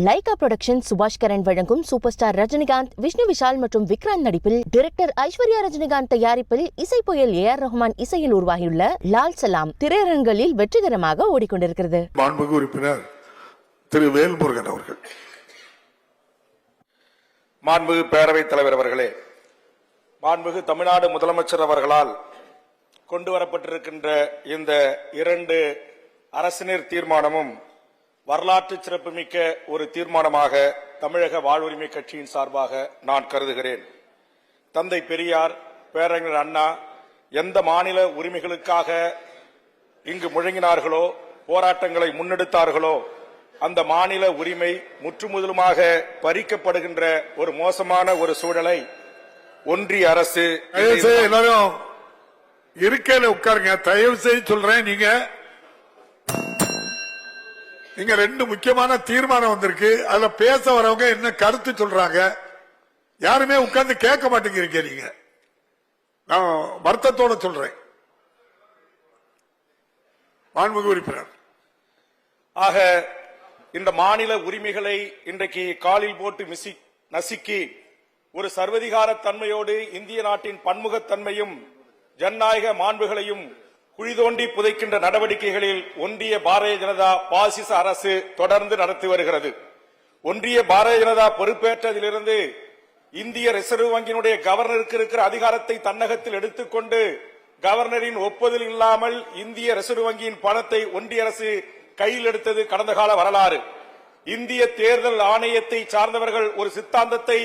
Lyca production சுபாஷ் கரன் வழங்கும் super star Rajinikanth, Vishnu Vishal மற்றும் விக்ராந்த் நடிப்பில் டைரக்டர் ஐஸ்வர்யா ரஜினிகாந்த் தயாரிப்பில் இசை புயல் ஏஆர் ரஹ்மான் இசையில் உருவாகியுள்ள லால் சலாம் திரையரங்குகளில் வெற்றிகரமாக ஓடிக்கொண்டிருக்கிறது. மாண்புமிகு உறுப்பினர் திரு வேல்முருகன் அவர்கள். மாண்புமிகு பேரவைத் தலைவர் அவர்களே, மாண்புமிகு தமிழ்நாடு முதலமைச்சர் அவர்களால் கொண்டுவரப்பட்டிருக்கின்ற இந்த 2 அரசினர் தீர்மானமும் வரலாற்று சிறப்புமிக்க ஒரு தீர்மானமாக தமிழக வாழ்வுரிமை கட்சியின் சார்பாக நான் கருதுகிறேன். தந்தை பெரியார், பேரறிஞர் அண்ணா எந்த மாநில உரிமைகளுக்காக இங்கு முழங்கினார்களோ, போராட்டங்களை முன்னெடுத்தார்களோ, அந்த மாநில உரிமை முற்றுமுதலுமாக பறிக்கப்படுகின்ற ஒரு மோசமான ஒரு சூழலை ஒன்றிய அரசு எல்லாரும் இருக்கையில உட்காருங்க. தயவு செய்து சொல்றேன், நீங்க 2 முக்கியமான தீர்மானம் வந்திருக்கு. அதுல பேச வரவங்க என்ன கருத்து சொல்றாங்க, யாருமே உட்கார்ந்து கேட்க மாட்டேங்கிறீங்க. நீங்க நான் வருத்தத்தோட சொல்றேன். மாண்புமிகு உறுப்பினர், ஆக இந்த மாநில உரிமைகளை இன்றைக்கு காலில் போட்டு நசுக்கி ஒரு சர்வதிகார தன்மையோடு இந்திய நாட்டின் பன்முகத்தன்மையும் ஜனநாயக மாண்புகளையும் குழிதோண்டி புதைக்கின்ற நடவடிக்கைகளில் ஒன்றிய பாரதிய ஜனதா பாசிச அரசு தொடர்ந்து நடத்தி வருகிறது. ஒன்றிய பாரதிய ஜனதா பொறுப்பேற்றதிலிருந்து இந்திய ரிசர்வ் வங்கியினுடைய கவர்னருக்கு இருக்கிற அதிகாரத்தை தன்னகத்தில் எடுத்துக்கொண்டு கவர்னரின் ஒப்புதல் இல்லாமல் இந்திய ரிசர்வ் வங்கியின் பணத்தை ஒன்றிய அரசு கையில் எடுத்தது கடந்த கால வரலாறு. இந்திய தேர்தல் ஆணையத்தை சார்ந்தவர்கள் ஒரு சித்தாந்தத்தை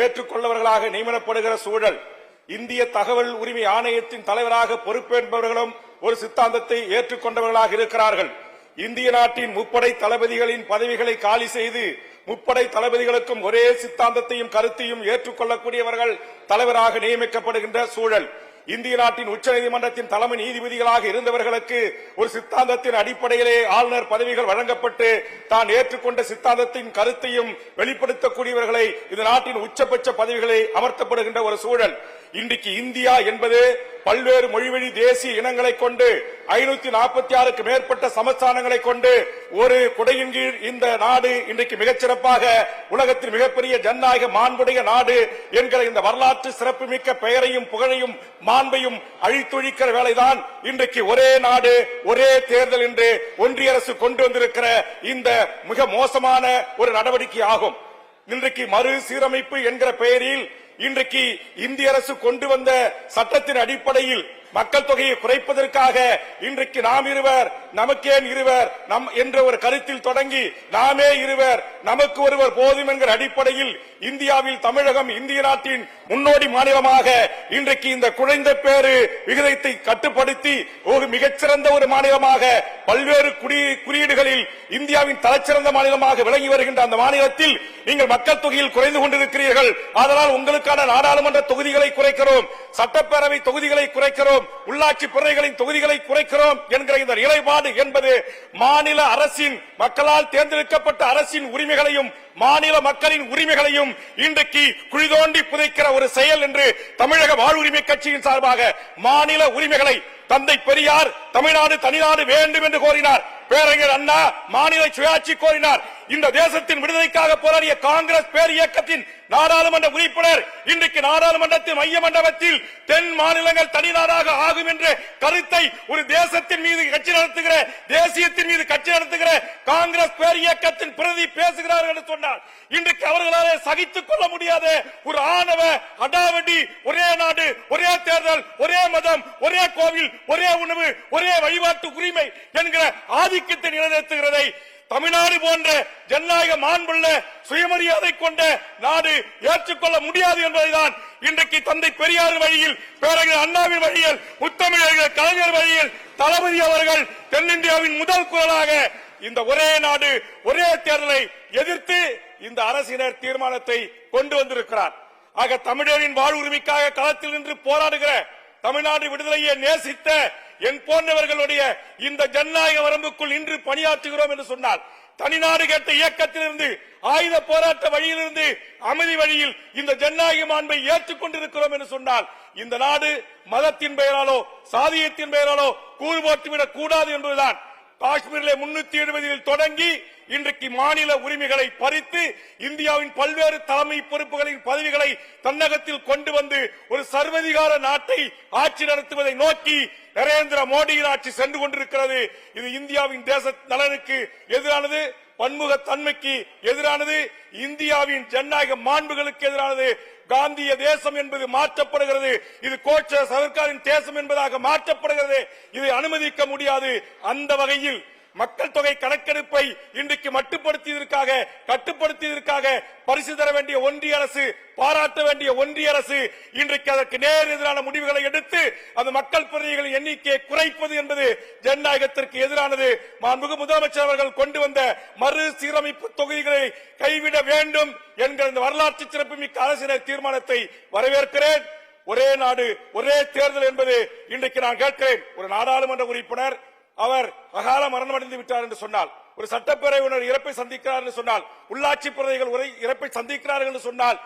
ஏற்றுக்கொள்ளவர்களாக நியமனப்படுகிற சூழல். இந்திய தகவல் உரிமை ஆணையத்தின் தலைவராக பொறுப்பேற்பவர்களும் ஒரு சித்தாந்தத்தை ஏற்றுக்கொண்டவர்களாக இருக்கிறார்கள். இந்திய நாட்டின் முப்படை தளபதிகளின் பதவிகளை காலி செய்து முப்படை தளபதிகளுக்கும் ஒரே சித்தாந்தத்தையும் கருத்தையும் ஏற்றுக்கொள்ளக்கூடியவர்கள் தலைவராக நியமிக்கப்படுகின்ற சூழல். இந்திய நாட்டின் உச்சநீதிமன்றத்தின் தலைமை நீதிபதிகளாக இருந்தவர்களுக்கு ஒரு சித்தாந்தத்தின் அடிப்படையிலே ஆளுநர் பதவிகள் வழங்கப்பட்டு தான் ஏற்றுக்கொண்ட சித்தாந்தத்தின் கருத்தையும் வெளிப்படுத்தக்கூடியவர்களை இந்த நாட்டின் உச்சபட்ச பதவிகளை அமர்த்தப்படுகின்ற ஒரு சூழல். இன்றைக்கு இந்தியா என்பது பல்வேறு மொழிவழி தேசிய இனங்களை கொண்டு 546க்கு மேற்பட்ட சமஸ்தானங்களை கொண்டு ஒரு குடையின் கீழ் இந்த நாடு இன்றைக்கு மிகச்சிறப்பாக உலகத்தில் மிகப்பெரிய ஜனநாயக மாண்புடைய நாடு என்கிற இந்த வரலாற்று சிறப்புமிக்க பெயரையும் புகழையும் மாண்பையும் அழித்தொழிக்கிற வேலைதான் இன்றைக்கு ஒரே நாடு ஒரே தேர்தல் என்று ஒன்றிய அரசு கொண்டு வந்திருக்கிற இந்த மிக மோசமான ஒரு நடவடிக்கை ஆகும். இன்றைக்கு மறுசீரமைப்பு என்கிற பெயரில் இன்றைக்கு இந்திய அரசு கொண்டு வந்த சட்டத்தின் அடிப்படையில் மக்கள் தொகையை குறைப்பதற்காக இன்றைக்கு நாம் இருவர் நமக்கேன் இருவர் என்ற ஒரு கருத்தில் தொடங்கி நாமே இருவர் நமக்கு ஒருவர் போதும் என்கிற அடிப்படையில் இந்தியாவில் தமிழகம் இந்திய நாட்டின் முன்னோடி மாநிலமாக இன்றைக்கு இந்த குறைந்த பேரு விகிதத்தை கட்டுப்படுத்தி ஒரு மிகச்சிறந்த ஒரு மாநிலமாக பல்வேறு குறியீடுகளில் இந்தியாவின் தலைச்சிறந்த மாநிலமாக விளங்கி வருகின்ற அந்த மாநிலத்தில் நீங்கள் மக்கள் தொகையில் குறைந்து கொண்டிருக்கிறீர்கள். அதனால் உங்களுக்கான நாடாளுமன்ற தொகுதிகளை குறைக்கிறோம், சட்டப்பேரவை தொகுதிகளை குறைக்கிறோம், உள்ளாட்சி பிரிவுகளின் தொகுதிகளை குறைக்கிறோம் என்கிற இந்த நிலைப்பாடு என்பது மாநில அரசின் மக்களால் தேர்ந்தெடுக்கப்பட்ட அரசின் உரிமைகளையும் மாநில மக்களின் உரிமைகளையும் இன்றைக்கு குழிதோண்டி புதைக்கிற ஒரு செயல் என்று தமிழக வாழ்வுரிமை கட்சியின் சார்பாக மாநில உரிமைகளை தந்தை பெரியார் தமிழ்நாடு தனிநாடு வேண்டும் என்று கோரினார். பேரறிஞர் அண்ணா மாநில சுயாட்சி கோரினார். இந்த தேசத்தின் விடுதலைக்காக போராடிய காங்கிரஸ் பேர் இயக்கத்தின் நாடாளுமன்ற உறுப்பினர் இன்றைக்கு நாடாளுமன்றத்தின் மைய மண்டபத்தில் தென் மாநிலங்கள் தனிநாடாக ஆகும் என்ற கருத்தை ஒரு தேசத்தின் மீது கட்சி நடத்துகிற தேசியத்தின் மீது கட்சி நடத்துகிற காங்கிரஸ் பேர் இயக்கத்தின் பிரதி பேசுகிறார்கள் என்று சொன்னார். இன்றைக்கு அவர்களாலே சகித்துக் கொள்ள முடியாத ஒரு ஆணவ அடாவடி ஒரே நாடு ஒரே தேர்தல் ஒரே மதம் ஒரே கோவில் ஒரே உணவு ஒரே வழிபாட்டு உரிமை என்கிற ஆதிக்கத்தை நிலைநிறுத்துகிறதை தமிழ்நாடு போன்ற ஜனநாயக மாண்புள்ள சுயமரியாதை கொண்ட நாடு ஏற்றுக்கொள்ள முடியாது என்பதைதான் இன்றைக்கு தந்தை பெரியார் வழியில் பேரறிஞர் அண்ணாவின் வழியில் முத்தமிழர் கலைஞர் வழியில் தளபதி அவர்கள் தென்னிந்தியாவின் முதல் குரலாக இந்த ஒரே நாடு ஒரே தேர்தலை எதிர்த்து இந்த அரசினர் தீர்மானத்தை கொண்டு வந்திருக்கிறார். ஆக தமிழரின் வாழ்வுரிமைக்காக களத்தில் நின்று போராடுகிற தமிழ்நாடு விடுதலையை நேசித்த என் போன்றவர்களுடைய இந்த ஜனநாயக வரம்புக்குள் இன்று பணியாற்றுகிறோம் என்று சொன்னால் தனிநாடு கேட்ட இயக்கத்திலிருந்து ஆயுத போராட்ட வழியிலிருந்து அமைதி வழியில் இந்த ஜனநாயக மாண்பை ஏற்றுக்கொண்டிருக்கிறோம் என்று சொன்னால் இந்த நாடு மதத்தின் பெயராலோ சாதியத்தின் பெயராலோ கூறு போட்டுவிடக் கூடாது என்பதுதான் காஷ்மீரிலே 370 தொடங்கி இன்றைக்கு மாநில உரிமைகளை பறித்து இந்தியாவின் பல்வேறு தலைமை பொறுப்புகளின் பதவிகளை தன்னகத்தில் கொண்டு வந்து ஒரு சர்வதிகார நாட்டை ஆட்சி நடத்துவதை நோக்கி நரேந்திர மோடியின் ஆட்சி சென்று கொண்டிருக்கிறது. இது இந்தியாவின் தேச நலனுக்கு எதிரானது, பன்முகத்தன்மைக்கு எதிரானது, இந்தியாவின் ஜனநாயக மாண்புகளுக்கு எதிரானது. காந்திய தேசம் என்பது மாற்றப்படுகிறது. இது கோட்சே சர்க்காரின் தேசம் என்பதாக மாற்றப்படுகிறது. இதை அனுமதிக்க முடியாது. அந்த வகையில் மக்கள் தொகை கணக்கெடுப்பை இன்றைக்கு கட்டுப்படுத்தியதற்காக பரிசு தர வேண்டிய ஒன்றிய அரசு, பாராட்ட வேண்டிய ஒன்றிய அரசு இன்றைக்கு அதற்கு நேர் எதிரான முடிவுகளை எடுத்து அந்த மக்கள் பிரதிநிதிகளின் எண்ணிக்கையை குறைப்பது என்பது ஜனநாயகத்திற்கு எதிரானது. மாண்புமிகு முதலமைச்சர் அவர்கள் கொண்டு வந்த மறுசீரமைப்பு தொகுதிகளை கைவிட வேண்டும் என்கிற இந்த வரலாற்று சிறப்புமிக்க அரசியல் தீர்மானத்தை வரவேற்கிறேன். ஒரே நாடு ஒரே தேர்தல் என்பது இன்றைக்கு நான் கேட்கிறேன். ஒரு நாடாளுமன்ற உறுப்பினர் அவர் அகால மரணம் அடைந்து விட்டார் என்று சொன்னால், ஒரு சட்டப்பேரவை இறப்பை சந்திக்கிறார் என்று சொன்னால், உள்ளாட்சி பிரதிகள் இறப்பை சந்திக்கிறார்கள் என்று சொன்னால்,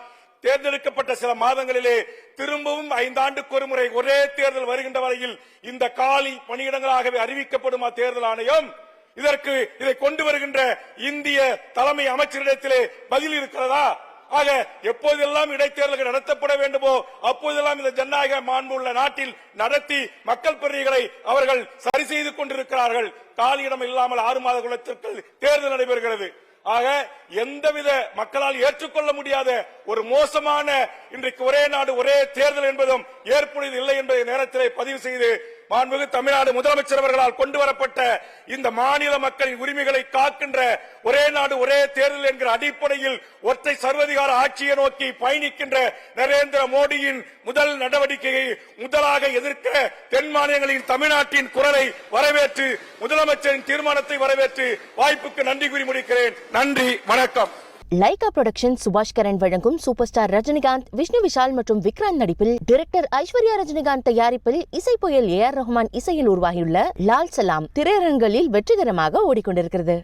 தேர்ந்தெடுக்கப்பட்ட சில மாதங்களிலே திரும்பவும் 5 ஆண்டுக்கு ஒரு முறை ஒரே தேர்தல் வருகின்ற வரையில் இந்த காலி பணியிடங்களாகவே அறிவிக்கப்படுமா தேர்தல் ஆணையம்? இதை கொண்டு வருகின்ற இந்திய தலைமை அமைச்சரிடத்திலே பதில் இருக்கிறதா? ஆக எப்போதெல்லாம் இடைத்தேர்தல்கள் நடத்தப்பட வேண்டுமோ அப்போதெல்லாம் இந்த ஜனநாயக மாண்பு உள்ள நாட்டில் நடத்தி மக்கள் பிரதிகளை அவர்கள் சரி செய்து கொண்டிருக்கிறார்கள். காலியிடம் இல்லாமல் 6 மாத காலத்திற்கு தேர்தல் நடைபெறுகிறது. ஆக எந்தவித மக்களால் ஏற்றுக்கொள்ள முடியாத ஒரு மோசமான இன்றைக்கு ஒரே நாடு ஒரே தேர்தல் என்பதும் ஏற்புடையது இல்லை என்பதை நேரத்திலே பதிவு செய்து, மாண்புமிகு தமிழ்நாடு முதலமைச்சர் அவர்களால் கொண்டு வரப்பட்ட இந்த மாநில மக்களின் உரிமைகளை காக்கின்ற ஒரே நாடு ஒரே தேர்தல் என்கிற அடிப்படையில் ஒற்றை சர்வதிகார ஆட்சியை நோக்கி பயணிக்கின்ற நரேந்திர மோடியின் முதல் நடவடிக்கையை முதலாக எதிர்க்க தென் மாநிலங்களின் தமிழ்நாட்டின் குரலை வரவேற்று, முதலமைச்சரின் தீர்மானத்தை வரவேற்று வாய்ப்புக்கு நன்றி கூறி முடிக்கிறேன். நன்றி, வணக்கம். லைகா புரொடக்ஷன் சுபாஷ் கரன் வழங்கும் சூப்பர் ஸ்டார் ரஜினிகாந்த், விஷ்ணு விஷால் மற்றும் விக்ராந்த் நடிப்பில் டைரக்டர் ஐஸ்வர்யா ரஜினிகாந்த் தயாரிப்பில் இசை புயல் AR ரஹ்மான் இசையில் உருவாகியுள்ள லால் சலாம் திரையரங்குகளில் வெற்றிகரமாக ஓடிக்கொண்டிருக்கிறது.